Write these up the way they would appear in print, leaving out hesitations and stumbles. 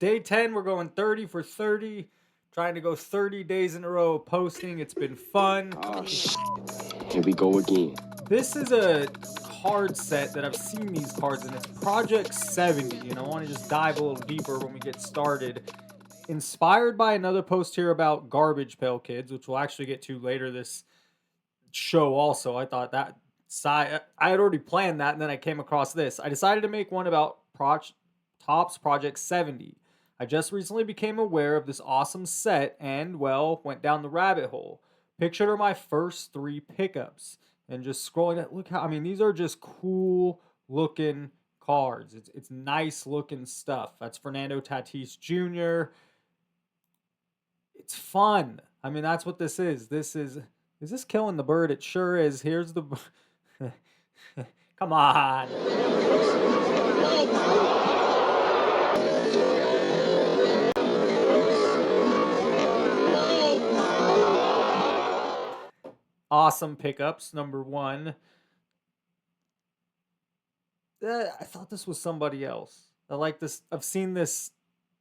Day 10, we're going 30 for 30. Trying to go 30 days in a row of posting. It's been fun. Oh, shit. Here we go again. This is a card set that I've seen these cards in. It's Project 70, and I want to just dive a little deeper when we get started. Inspired by another post here about Garbage Pail Kids, which we'll actually get to later this show also. I thought that side I had already planned that, and then I came across this. I decided to make one about Topps Project 70. I just recently became aware of this awesome set and, well, went down the rabbit hole. Pictured are my first three pickups. And just scrolling at, look how, I mean, these are just cool looking cards. It's nice looking stuff. That's Fernando Tatis Jr. It's fun. I mean, that's what this is. Is this killing the bird? It sure is. Here's the, come on. Awesome pickups. Number one. I thought this was somebody else. I like this. I've seen this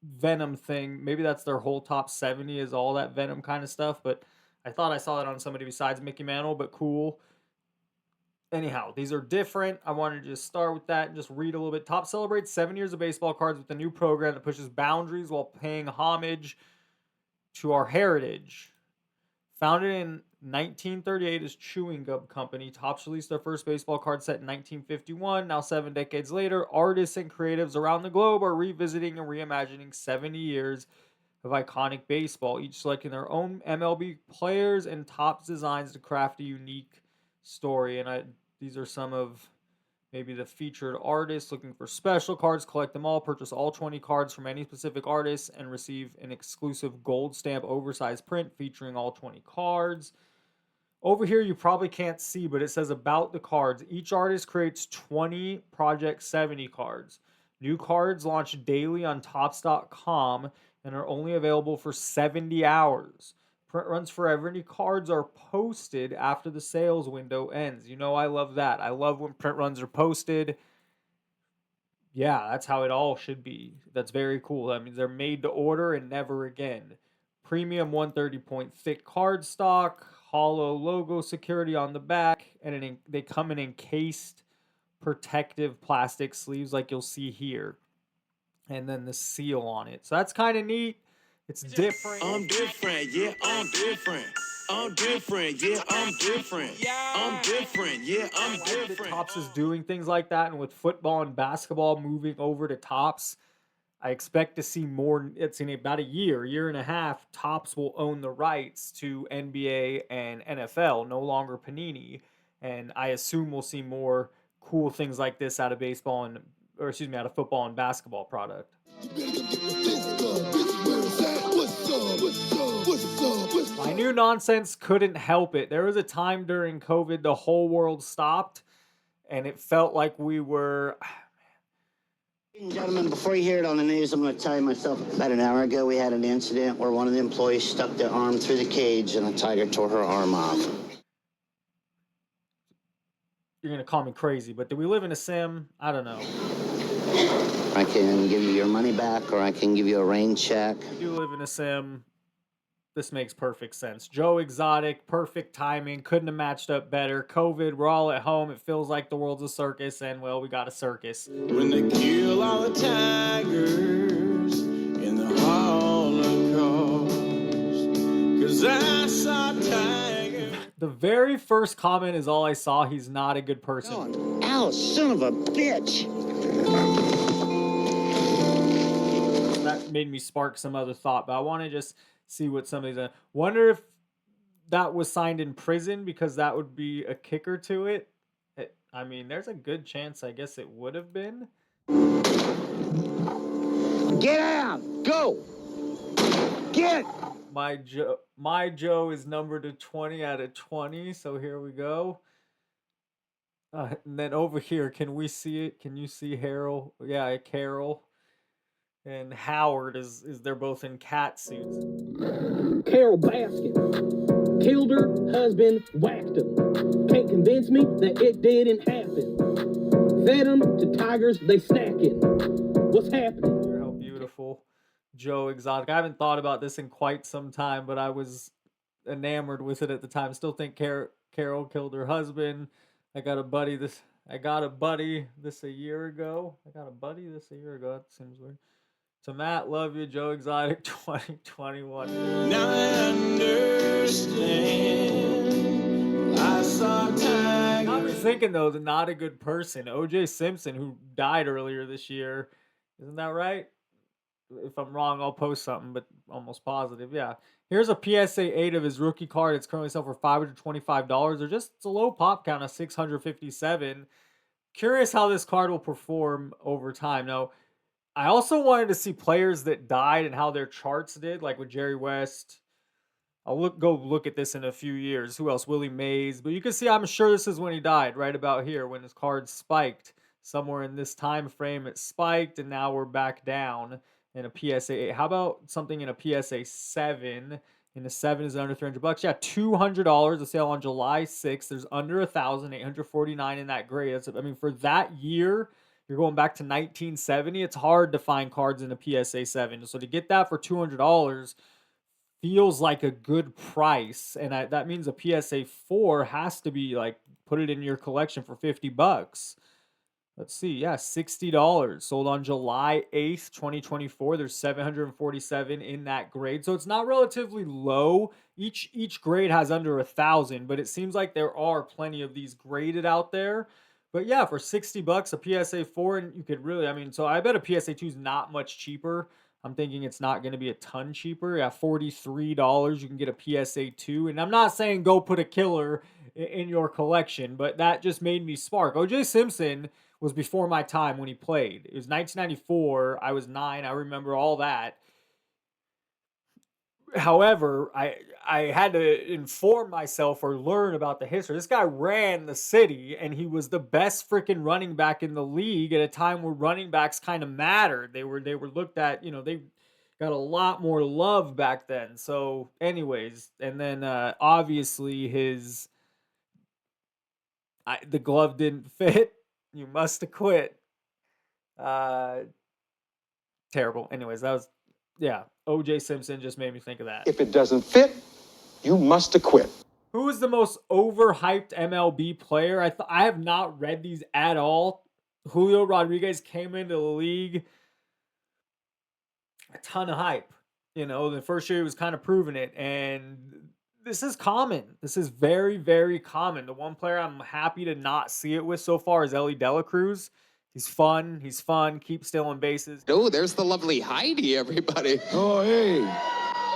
Venom thing. Maybe that's their whole top 70 is all that Venom kind of stuff. But I thought I saw that on somebody besides Mickey Mantle, but cool. Anyhow, these are different. I wanted to just start with that and just read a little bit. Top celebrates 7 years of baseball cards with a new program that pushes boundaries while paying homage to our heritage. Founded in 1938 as Chewing Gum Company, Topps released their first baseball card set in 1951. Now, 7 decades later, artists and creatives around the globe are revisiting and reimagining 70 years of iconic baseball, each selecting their own MLB players and Topps designs to craft a unique story. And these are some of maybe the featured artists looking for special cards. Collect them all, purchase all 20 cards from any specific artist, and receive an exclusive gold stamp oversized print featuring all 20 cards. Over here, you probably can't see, but it says about the cards. Each artist creates 20 Project 70 cards. New cards launch daily on Topps.com and are only available for 70 hours. Print runs forever. Any cards are posted after the sales window ends. You know, I love that. I love when print runs are posted. Yeah, that's how it all should be. That's very cool. That means they're made to order and never again. Premium 130-point thick card stock, hollow logo security on the back, and they come in encased protective plastic sleeves like you'll see here. And then the seal on it. So that's kind of neat. It's different. I'm different, yeah, I'm different. I'm different, yeah, I'm different. I'm different, yeah, I'm different. Topps is doing things like that, and with football and basketball moving over to Topps, I expect to see more. It's in about a year and a half. Topps will own the rights to NBA and NFL, no longer Panini, and I assume we'll see more cool things like this out of baseball out of football and basketball product. My new nonsense couldn't help it. There was a time during COVID the whole world stopped, and it felt like we were. Ladies and gentlemen, before you hear it on the news, I'm going to tell you myself. About an hour ago, we had an incident where one of the employees stuck their arm through the cage and a tiger tore her arm off. You're going to call me crazy, but do we live in a sim? I don't know. I can give you your money back, or I can give you a rain check. We do live in a sim. This makes perfect sense. Joe Exotic, perfect timing. Couldn't have matched up better. COVID, we're all at home. It feels like the world's a circus, and, well, we got a circus. When they kill all the tigers in the Holocaust, 'cause I saw tigers. The very first comment is all I saw. He's not a good person. Ow, son of a bitch! That made me spark some other thought, but I want to just see what somebody's. Wonder if that was signed in prison, because that would be a kicker to it. I mean, there's a good chance. I guess it would have been. Get down! Go! Get! My Joe is numbered to 20 out of 20. So here we go. And then over here, can we see it? Can you see Harold? Yeah, Carol. And Howard is they're both in cat suits. Carol Baskin killed her husband, whacked him. Can't convince me that it didn't happen. Fed them to tigers, they snacking. What's happening? How beautiful. Joe Exotic. I haven't thought about this in quite some time, but I was enamored with it at the time. Still think Carol killed her husband. I got a buddy this. I got a buddy this a year ago. That seems weird. To Matt, love you, Joe Exotic, 2021. Now I understand. I saw time. I was thinking though, the not a good person, OJ Simpson, who died earlier this year. Isn't that right? If I'm wrong, I'll post something, but almost positive. Yeah. Here's a PSA 8 of his rookie card. It's currently selling for $525. It's a low pop count of 657. Curious how this card will perform over time. Now, I also wanted to see players that died and how their charts did, like with Jerry West. I'll go look at this in a few years. Who else? Willie Mays. But you can see, I'm sure this is when he died, right about here, when his card spiked. Somewhere in this time frame, it spiked, and now we're back down in a PSA 8. How about something in a PSA 7? And the 7 is under $300. Yeah, $200. A sale on July 6th. There's under 1,849 in that grade. I mean, for that year, you're going back to 1970. It's hard to find cards in a PSA 7. So to get that for $200 feels like a good price. And that means a PSA 4 has to be like, put it in your collection for $50. Let's see. Yeah, $60. Sold on July 8th, 2024. There's 747 in that grade. So it's not relatively low. Each grade has under 1,000, but it seems like there are plenty of these graded out there. But yeah, for $60, a PSA 4, and you could really, I mean, so I bet a PSA 2 is not much cheaper. I'm thinking it's not going to be a ton cheaper. Yeah, $43, you can get a PSA 2. And I'm not saying go put a killer in your collection, but that just made me spark. OJ Simpson was before my time when he played. It was 1994. I was 9. I remember all that. However, I had to inform myself or learn about the history. This guy ran the city, and he was the best freaking running back in the league at a time where running backs kind of mattered. They were looked at, they got a lot more love back then. So anyways, and then obviously the glove didn't fit. You must have quit. Terrible. Anyways, that was, yeah, OJ Simpson just made me think of that. If it doesn't fit, you must have quit. Who is the most overhyped MLB player? I have not read these at all. Julio Rodriguez came into the league, a ton of hype. The first year he was kind of proving it, and this is common. This is very, very common. The one player I'm happy to not see it with so far is Ellie Dela Cruz. He's fun. Keep stealing bases. Oh, there's the lovely Heidi, everybody. Oh, hey.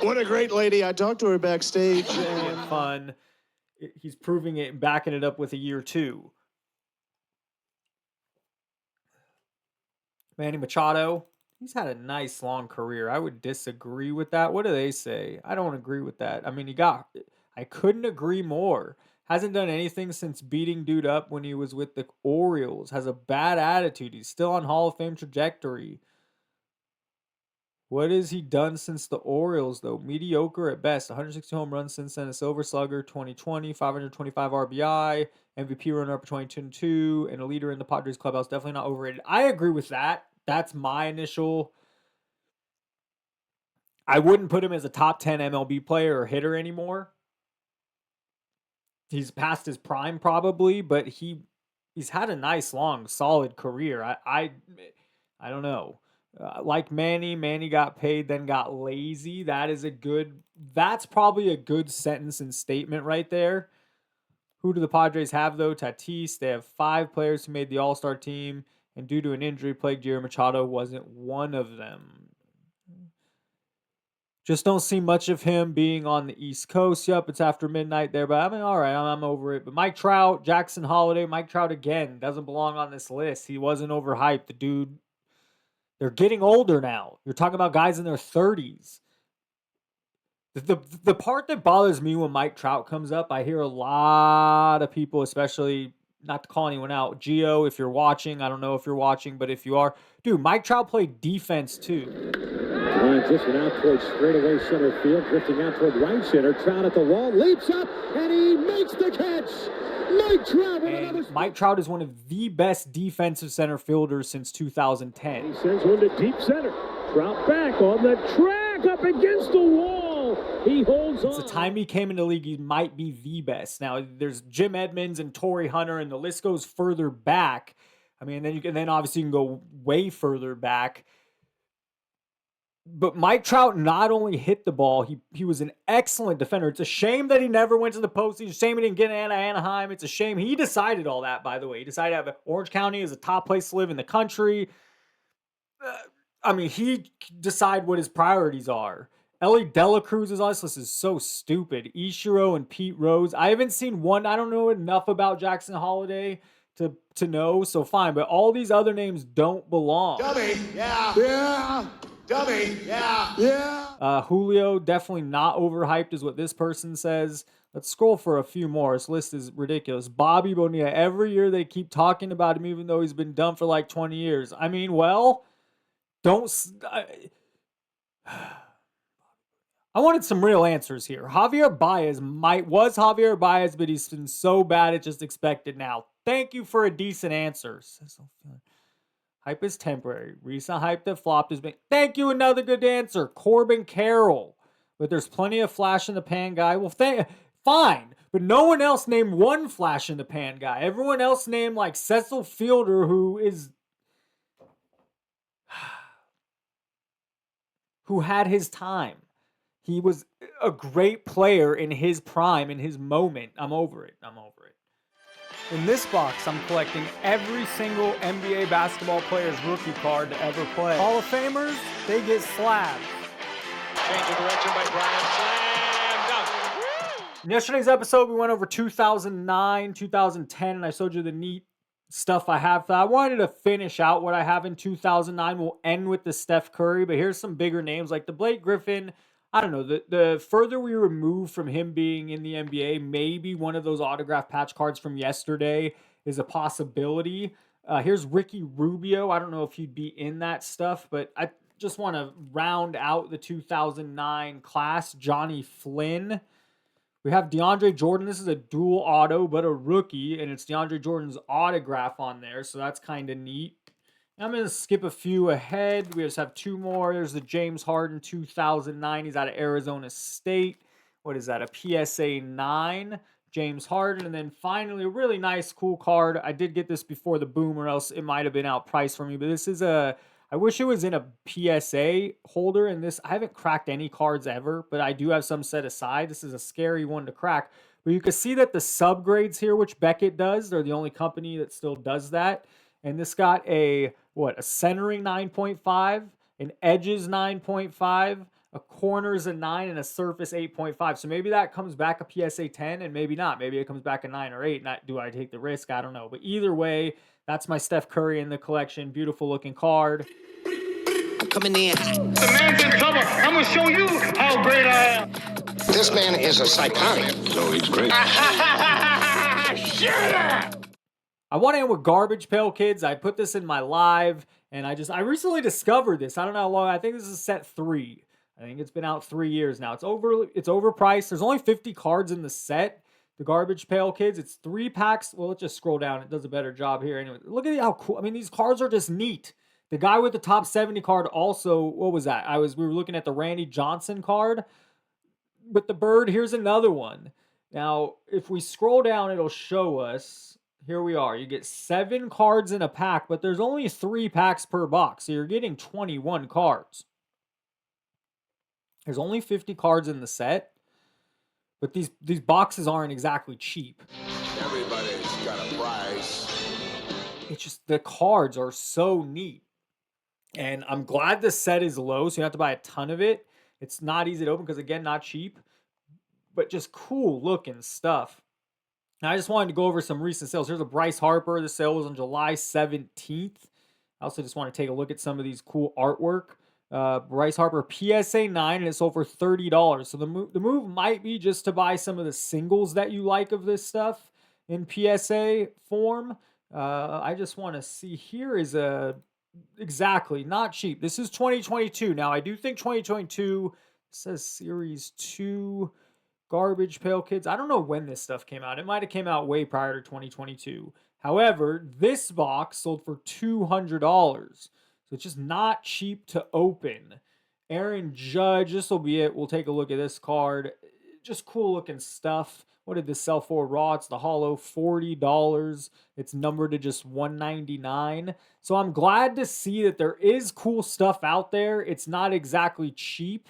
What a great lady. I talked to her backstage. And fun. He's proving it and backing it up with a year 2. Manny Machado. He's had a nice long career. I would disagree with that. What do they say? I don't agree with that. I mean, I couldn't agree more. Hasn't done anything since beating dude up when he was with the Orioles. Has a bad attitude. He's still on Hall of Fame trajectory. What has he done since the Orioles, though? Mediocre at best. 160 home runs since then. A Silver Slugger 2020. 525 RBI. MVP runner-up 2022. And a leader in the Padres clubhouse. Definitely not overrated. I agree with that. That's my initial. I wouldn't put him as a top 10 MLB player or hitter anymore. He's past his prime probably, but he's had a nice, long, solid career. I don't know. Like Manny got paid, then got lazy. That's probably a good sentence and statement right there. Who do the Padres have, though? Tatis. They have 5 players who made the All-Star team, and due to an injury-plagued year, Machado wasn't one of them. Just don't see much of him being on the East Coast. Yep, it's after midnight there, but I mean, all right, I'm over it. But Mike Trout, Jackson Holiday, Mike Trout again doesn't belong on this list. He wasn't overhyped. The dude, they're getting older now. You're talking about guys in their 30s. The part that bothers me when Mike Trout comes up, I hear a lot of people, especially, not to call anyone out, Gio, if you're watching, I don't know if you're watching, but if you are, dude, Mike Trout played defense too. Transition out towards straightaway center field, drifting out toward right center. Trout at the wall, leaps up, and he makes the catch. Mike Trout. And Mike Trout is one of the best defensive center fielders since 2010. He sends one to deep center. Trout back on the track, up against the wall. He holds on. Since the time he came in the league, he might be the best. Now, there's Jim Edmonds and Torrey Hunter, and the list goes further back. I mean, then obviously you can go way further back. But Mike Trout not only hit the ball, he was an excellent defender. It's a shame that he never went to the postseason. It's a shame he didn't get into Anaheim. It's a shame. He decided all that, by the way. He decided to have Orange County as a top place to live in the country. I mean, he decided what his priorities are. Ellie Dela Cruz's list is so stupid. Ichiro and Pete Rose. I haven't seen one. I don't know enough about Jackson Holiday to know, so fine. But all these other names don't belong. Dummy. Yeah. Yeah. Dummy. Yeah. Yeah. Julio, definitely not overhyped is what this person says. Let's scroll for a few more. This list is ridiculous. Bobby Bonilla. Every year they keep talking about him even though he's been done for like 20 years. I mean, well, I wanted some real answers here. Javier Baez was Javier Baez, but he's been so bad it's just expected now. Thank you for a decent answer. Hype is temporary. Recent hype that flopped has been. Thank you, another good answer. Corbin Carroll. But there's plenty of flash in the pan guy. Well, fine. But no one else named one flash in the pan guy. Everyone else named like Cecil Fielder, who had his time. He was a great player in his prime, in his moment. I'm over it. In this box, I'm collecting every single NBA basketball player's rookie card to ever play. Hall of Famers, they get slabbed. Change of direction by Bryant. Slam dunk. In yesterday's episode, we went over 2009, 2010, and I showed you the neat stuff I have. I wanted to finish out what I have in 2009. We'll end with the Steph Curry, but here's some bigger names like the Blake Griffin. I don't know, the further we remove from him being in the NBA, maybe one of those autograph patch cards from yesterday is a possibility. Here's Ricky Rubio. I don't know if he'd be in that stuff, but I just want to round out the 2009 class. Johnny Flynn. We have DeAndre Jordan. This is a dual auto, but a rookie, and it's DeAndre Jordan's autograph on there, so that's kind of neat. I'm going to skip a few ahead. We just have two more. There's the James Harden 2009. He's out of Arizona State. What is that? A PSA 9. James Harden. And then finally, a really nice, cool card. I did get this before the boom, or else it might have been outpriced for me. But this is I wish it was in a PSA holder. And this, I haven't cracked any cards ever, but I do have some set aside. This is a scary one to crack. But you can see that the subgrades here, which Beckett does, they're the only company that still does that. And this got a centering 9.5, an edges 9.5, a corners a 9, and a surface 8.5. So maybe that comes back a PSA 10, and maybe not. Maybe it comes back a 9 or 8. Do I take the risk? I don't know. But either way, that's my Steph Curry in the collection. Beautiful looking card. I'm coming in. The man's in trouble. I'm going to show you how great I am. This man is a psychotic. No, he's great. Shut up! I want to end with Garbage Pail Kids. I put this in my live, and I recently discovered this. I don't know how long. I think this is set 3. I think it's been out 3 years now. It's overpriced. There's only 50 cards in the set. The Garbage Pail Kids. It's 3 packs. Well, let's just scroll down. It does a better job here. Anyway, look at how cool. I mean, these cards are just neat. The guy with the top 70 card also. What was that? We were looking at the Randy Johnson card with the bird. Here's another one. Now, if we scroll down, it'll show us. Here we are. You get 7 cards in a pack, but there's only 3 packs per box, so you're getting 21 cards. There's only 50 cards in the set, but these boxes aren't exactly cheap. Everybody's got a price. It's just the cards are so neat. And I'm glad the set is low, so you don't have to buy a ton of it. It's not easy to open because, again, not cheap, but just cool looking stuff. Now, I just wanted to go over some recent sales. Here's a Bryce Harper. The sale was on July 17th. I also just want to take a look at some of these cool artwork. Bryce Harper PSA 9, and it's over $30. So the move might be just to buy some of the singles that you like of this stuff in PSA form. I just want to see. Here is exactly, not cheap. This is 2022. Now, I do think 2022 says Series 2. Garbage Pail Kids. I don't know when this stuff came out. It might have came out way prior to 2022. However, this box sold for $200. So So it's just not cheap to open. Aaron Judge, this will be it. We'll take a look at this card. Just cool looking stuff. What did this sell for raw? It's the holo, $40. It's numbered to just $199. So I'm glad to see that there is cool stuff out there. It's not exactly cheap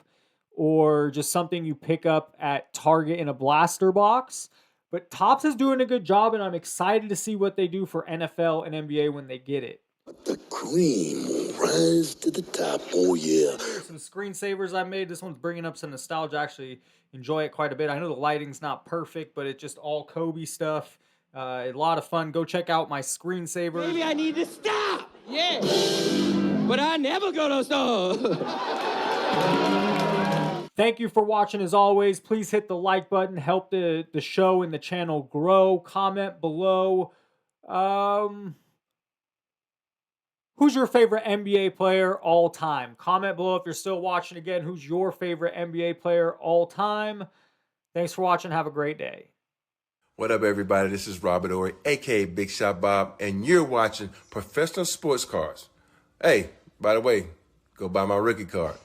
or just something you pick up at Target in a blaster box. But Topps is doing a good job, and I'm excited to see what they do for NFL and NBA when they get it. The cream will rise to the top. Oh, yeah. Here's some screensavers I made. This one's bringing up some nostalgia. I actually enjoy it quite a bit. I know the lighting's not perfect, but it's just all Kobe stuff. A lot of fun. Go check out my screensavers. Maybe I need to stop. Yeah. But I never gonna stop. Thank you for watching as always. Please hit the like button. Help the show and the channel grow. Comment below. Who's your favorite NBA player all time? Comment below if you're still watching again. Who's your favorite NBA player all time? Thanks for watching. Have a great day. What up, everybody? This is Robert Horry, a.k.a. Big Shot Bob, and you're watching Professional Sports Cards. Hey, by the way, go buy my rookie card.